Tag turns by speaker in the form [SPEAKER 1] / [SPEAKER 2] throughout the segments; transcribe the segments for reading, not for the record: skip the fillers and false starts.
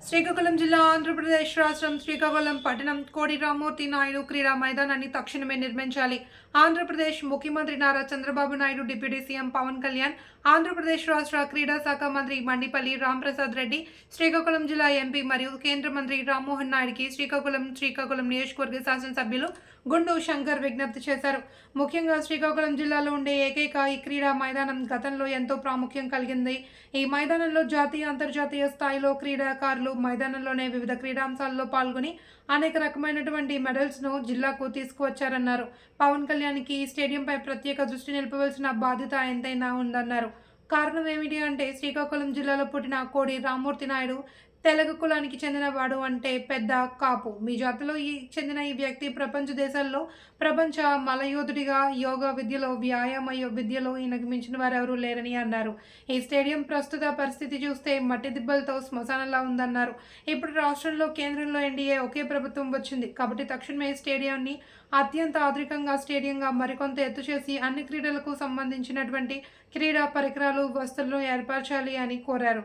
[SPEAKER 1] శ్రీకాకుళం జిల్లా ఆంధ్రప్రదేశ్ రాష్ట్రం శ్రీకాకుళం పట్టణం కోడి రామ్మూర్తి నాయుడు క్రీడా మైదానాన్ని తక్షణమే నిర్మించాలి. ఆంధ్రప్రదేశ్ ముఖ్యమంత్రి నారా చంద్రబాబు నాయుడు, డిప్యూటీ సీఎం పవన్ కళ్యాణ్, ఆంధ్రప్రదేశ్ రాష్ట్ర క్రీడా శాఖ మంత్రి మండిపల్లి రాంప్రసాద్ రెడ్డి, శ్రీకాకుళం జిల్లా ఎంపీ మరియు కేంద్ర మంత్రి రామ్మోహన్ నాయుడుకి శ్రీకాకుళం నియోజకవర్గ శాసనసభ్యులు గుండు శంకర్ విజ్ఞప్తి చేశారు. ముఖ్యంగా శ్రీకాకుళం జిల్లాలో ఉండే ఏకైక ఈ క్రీడా మైదానం గతంలో ఎంతో ప్రాముఖ్యం కలిగింది. ఈ మైదానంలో జాతీయ, అంతర్జాతీయ స్థాయిలో క్రీడాకారులు మైదానంలోనే వివిధ క్రీడాంశాల్లో పాల్గొని అనేక రకమైనటువంటి మెడల్స్ను జిల్లాకు తీసుకువచ్చారన్నారు. పవన్ కళ్యాణ్కి ఈ స్టేడియంపై ప్రత్యేక దృష్టి నిలిపవలసిన బాధ్యత ఎంతైనా ఉందన్నారు. కారణం ఏమిటి అంటే శ్రీకాకుళం జిల్లాలో పుట్టిన కోడి రామ్మూర్తి నాయుడు తెలుగు కులానికి చెందినవాడు, అంటే పెద్ద కాపు. మీ జాతిలో చెందిన ఈ వ్యక్తి ప్రపంచ దేశాల్లో ప్రపంచ మలయోధుడిగా యోగా విద్యలో, వ్యాయామ విద్యలో ఈయనకు మించిన వారెవరూ లేరని అన్నారు. ఈ స్టేడియం ప్రస్తుత పరిస్థితి చూస్తే మట్టి దిబ్బలతో శ్మశానంలా ఉందన్నారు. ఇప్పుడు రాష్ట్రంలో, కేంద్రంలో ఎన్డీఏ ఒకే ప్రభుత్వం వచ్చింది కాబట్టి తక్షణమే స్టేడియాన్ని అత్యంత ఆధునికంగా స్టేడియంగా మరికొంత ఎత్తు చేసి అన్ని క్రీడలకు సంబంధించినటువంటి క్రీడా పరికరాలు, వస్తువులను ఏర్పరచాలి అని కోరారు.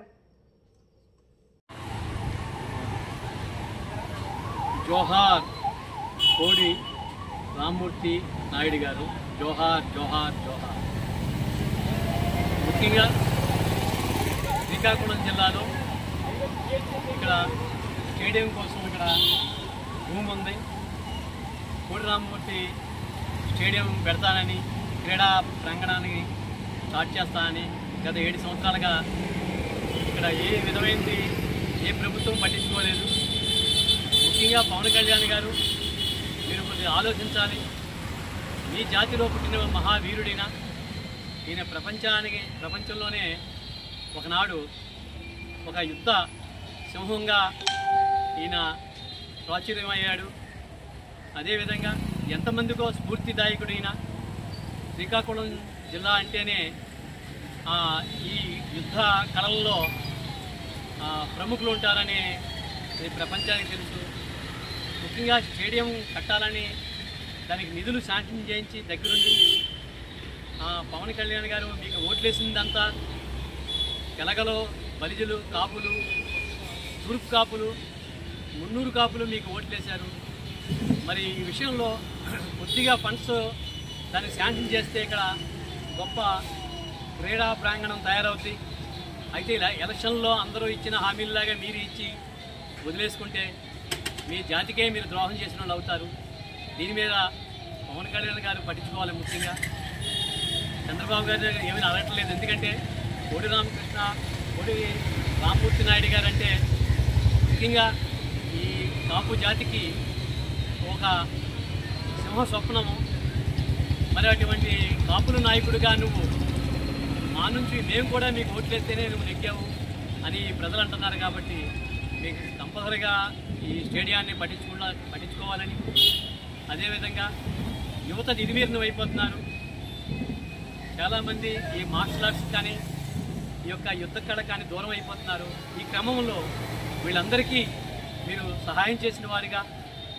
[SPEAKER 2] జోహార్ కోడి రామ్మూర్తి నాయుడు గారు, జోహార్ జోహార్ జోహార్. ముఖ్యంగా శ్రీకాకుళం జిల్లాలో ఇక్కడ స్టేడియం కోసం ఇక్కడ భూమి ఉంది. కోడి రామ్మూర్తి స్టేడియం పెడతానని, క్రీడా ప్రాంగణాన్ని స్టార్ట్ చేస్తానని గత 7 సంవత్సరాలుగా ఇక్కడ ఏ విధమైనది ఏ ప్రభుత్వం పట్టించుకోలేదు. ముఖ్యంగా పవన్ కళ్యాణ్ గారు, మీరు కొద్దిగా ఆలోచించాలి. మీ జాతిలో పుట్టిన మహావీరుడైన ఈయన ప్రపంచంలోనే ఒకనాడు ఒక యుద్ధ సింహంగా ఈయన ప్రాచుర్యమయ్యాడు. అదేవిధంగా ఎంతమందికో స్ఫూర్తిదాయకుడైన శ్రీకాకుళం జిల్లా అంటేనే ఈ యుద్ధ కళల్లో ప్రముఖులు ఉంటారని ప్రపంచానికి తెలుసు. ముఖ్యంగా స్టేడియం కట్టాలని దానికి నిధులు శాంక్షన్ చేయించి దగ్గరుండి పవన్ కళ్యాణ్ గారు మీకు ఓట్లేసిందంతా తెలగలో బలిజలు, కాపులు, తూర్పు కాపులు, మున్నూరు కాపులు మీకు ఓట్లేశారు. మరి ఈ విషయంలో కొద్దిగా ఫండ్స్ దాన్ని శాంక్షన్ చేస్తే ఇక్కడ గొప్ప క్రీడా ప్రాంగణం తయారవుతుంది. అయితే ఎలక్షన్లో అందరూ ఇచ్చిన హామీల్లాగా మీరు ఇచ్చి వదిలేసుకుంటే మీ జాతికే మీరు ద్రోహం చేసిన వాళ్ళు అవుతారు. దీని మీద పవన్ కళ్యాణ్ గారు పట్టించుకోవాలి. ముఖ్యంగా చంద్రబాబు గారు ఏమీ అడగట్లేదు. ఎందుకంటే కోడి రామ్మూర్తి నాయుడు గారు అంటే ముఖ్యంగా ఈ కాపు జాతికి ఒక సింహ స్వప్నము. మరి అటువంటి కాపుల నాయకుడిగా నువ్వు మా నుంచి మేము కూడా మీకు ఓట్లేస్తేనే నువ్వు నెగ్గావు అని ప్రజలు అంటున్నారు. కాబట్టి మీకు కంపల్సరీగా ఈ స్టేడియాన్ని పట్టించుకోవాలని, అదేవిధంగా యువత నిర్వీర్యం అయిపోతున్నారు. చాలామంది ఈ మార్షల్ ఆర్ట్స్ కానీ ఈ యొక్క యుద్ధ కళ కానీ దూరం అయిపోతున్నారు. ఈ క్రమంలో వీళ్ళందరికీ మీరు సహాయం చేసిన వారిగా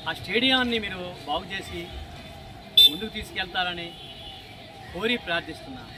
[SPEAKER 2] ఆ స్టేడియాన్ని మీరు బాగు చేసి ముందుకు తీసుకెళ్తారని కోరి ప్రార్థిస్తున్నాను.